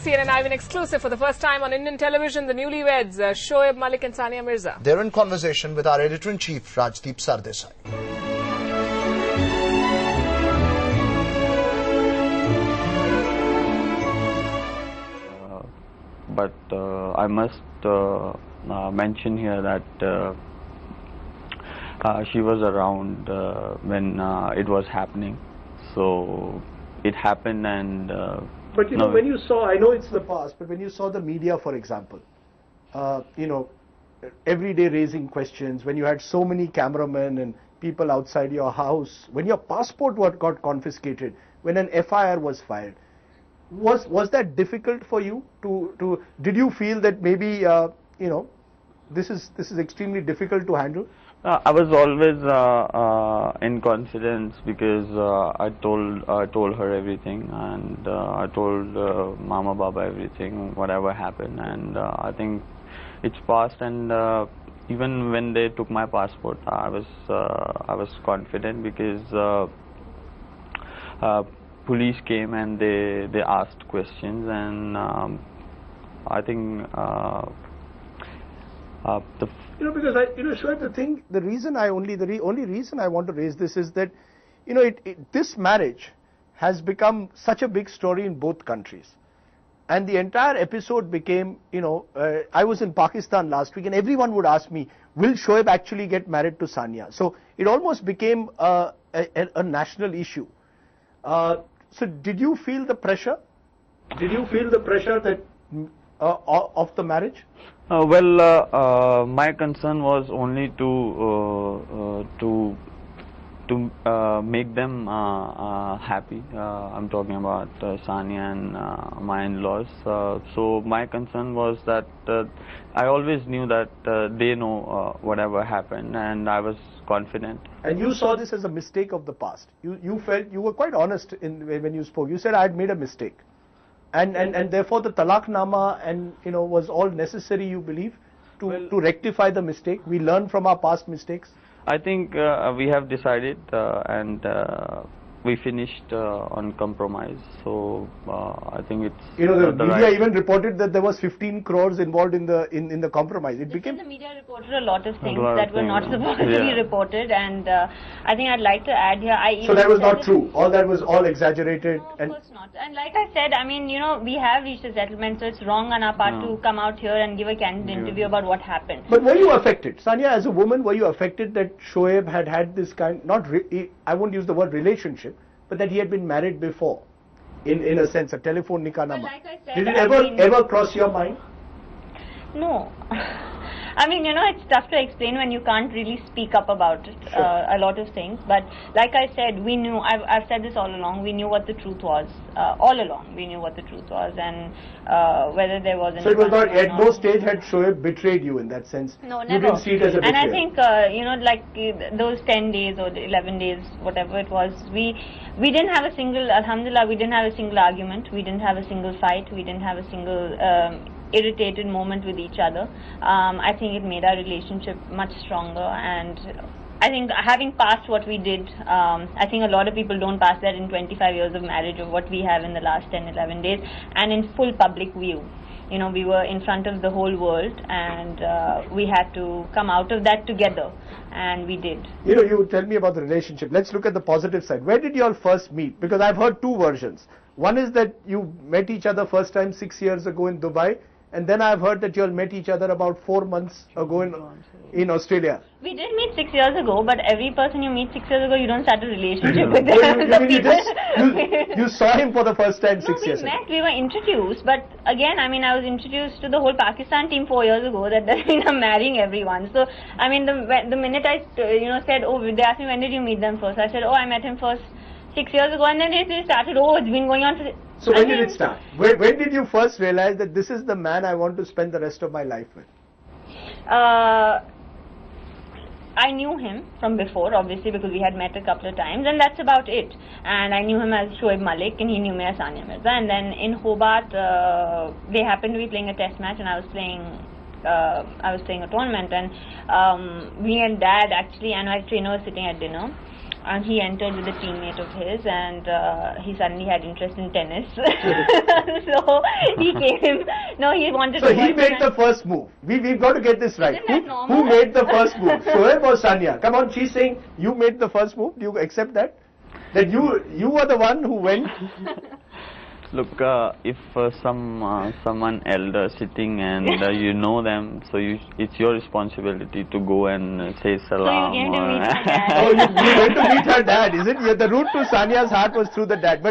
CNN Live in exclusive for the first time on Indian television, the newlyweds, Shoaib, Malik and Sania Mirza. They're in conversation with our editor-in-chief, Rajdeep Sardesai. But I must mention here that she was around when it was happening. So it happened and... But you know, when you saw, I know it's the past, but when you saw the media, for example, you know, every day raising questions, when you had so many cameramen and people outside your house, when your passport got confiscated, when an FIR was filed, was that difficult for you did you feel that maybe you know, this is extremely difficult to handle? I was always in confidence because I told her everything, and I told Mama Baba everything, whatever happened, and I think it's past. And even when they took my passport, I was confident because police came and they asked questions, and I think you know, because Shoaib, the only reason I want to raise this is that, you know, this marriage has become such a big story in both countries, and the entire episode became, you know, I was in Pakistan last week, and everyone would ask me, will Shoaib actually get married to Sania? So it almost became a national issue. So did you feel the pressure? Did you feel the pressure that of the marriage? My concern was only to make them happy. I'm talking about Sania and my in-laws. So my concern was that I always knew that they know whatever happened, and I was confident. And you saw this as a mistake of the past. You felt, you were quite honest when you spoke. You said, I had made a mistake. And therefore the talaqnama and, you know, was all necessary, you believe, to rectify the mistake. We learn from our past mistakes. I think we have decided and we finished on compromise. So I think it's... You know, the media even reported that there was 15 crores involved in the compromise. It became... The media reported a lot of things that were not supposed to be reported, and I think I'd like to add here... So that was not true? All that was all exaggerated? No, of course not. And like I said, I mean, you know, we have reached a settlement, so it's wrong on our part to come out here and give a candid interview about what happened. But were you affected? Sania, as a woman, were you affected that Shoaib had this kind, I won't use the word relationship, but that he had been married before, in a sense, a telephone nikah nama? Like I said, did it ever cross your mind? No. I mean, you know, it's tough to explain when you can't really speak up about it, a lot of things. But like I said, we knew, I've said this all along, we knew what the truth was. All along, we knew what the truth was, and whether there was... So it was not, at no stage had Shoaib betrayed you in that sense? No, never. You didn't see it as a betrayal? And I think, you know, like those 10 days or 11 days, whatever it was, we didn't have a single, alhamdulillah, we didn't have a single argument, we didn't have a single fight, we didn't have a single... irritated moment with each other. I think it made our relationship much stronger, and I think having passed what we did, I think a lot of people don't pass that in 25 years of marriage of what we have in the last 10-11 days, and in full public view. You know, we were in front of the whole world, and we had to come out of that together, and we did. You know, you tell me about the relationship. Let's look at the positive side. Where did you all first meet? Because I've heard two versions. One is that you met each other first time 6 years ago in Dubai, and then I've heard that you all met each other about 4 months ago in Australia. We did meet 6 years ago, but every person you meet 6 years ago, you don't start a relationship with them. You saw him for the first time 6 years ago? No, we met, we were introduced, but again, I mean, I was introduced to the whole Pakistan team 4 years ago that I'm marrying everyone. So, I mean, the minute I, you know, said, oh, they asked me, when did you meet them first? I said, oh, I met him first 6 years ago, and then they started, oh, it's been going on for... So when did it start? When did you first realize that this is the man I want to spend the rest of my life with? I knew him from before, obviously, because we had met a couple of times, and that's about it. And I knew him as Shoaib Malik, and he knew me as Sania Mirza. And then in Hobart, they happened to be playing a test match, and I was playing a tournament, and me and Dad actually, and my trainer was sitting at dinner. and he entered with a teammate of his, and he suddenly had interest in tennis. So he came. No, he wanted. So to he made the first move. We've got to get this right. Isn't that normal? Who made the first move? Shoaib or Sania? Come on, she's saying you made the first move. Do you accept that? That you were the one who went? Look, if someone elder sitting and you know them, so it's your responsibility to go and say salam. So you came to meet her dad. Oh, you went to meet her dad, is it? Yeah, the route to Sania's heart was through the dad. But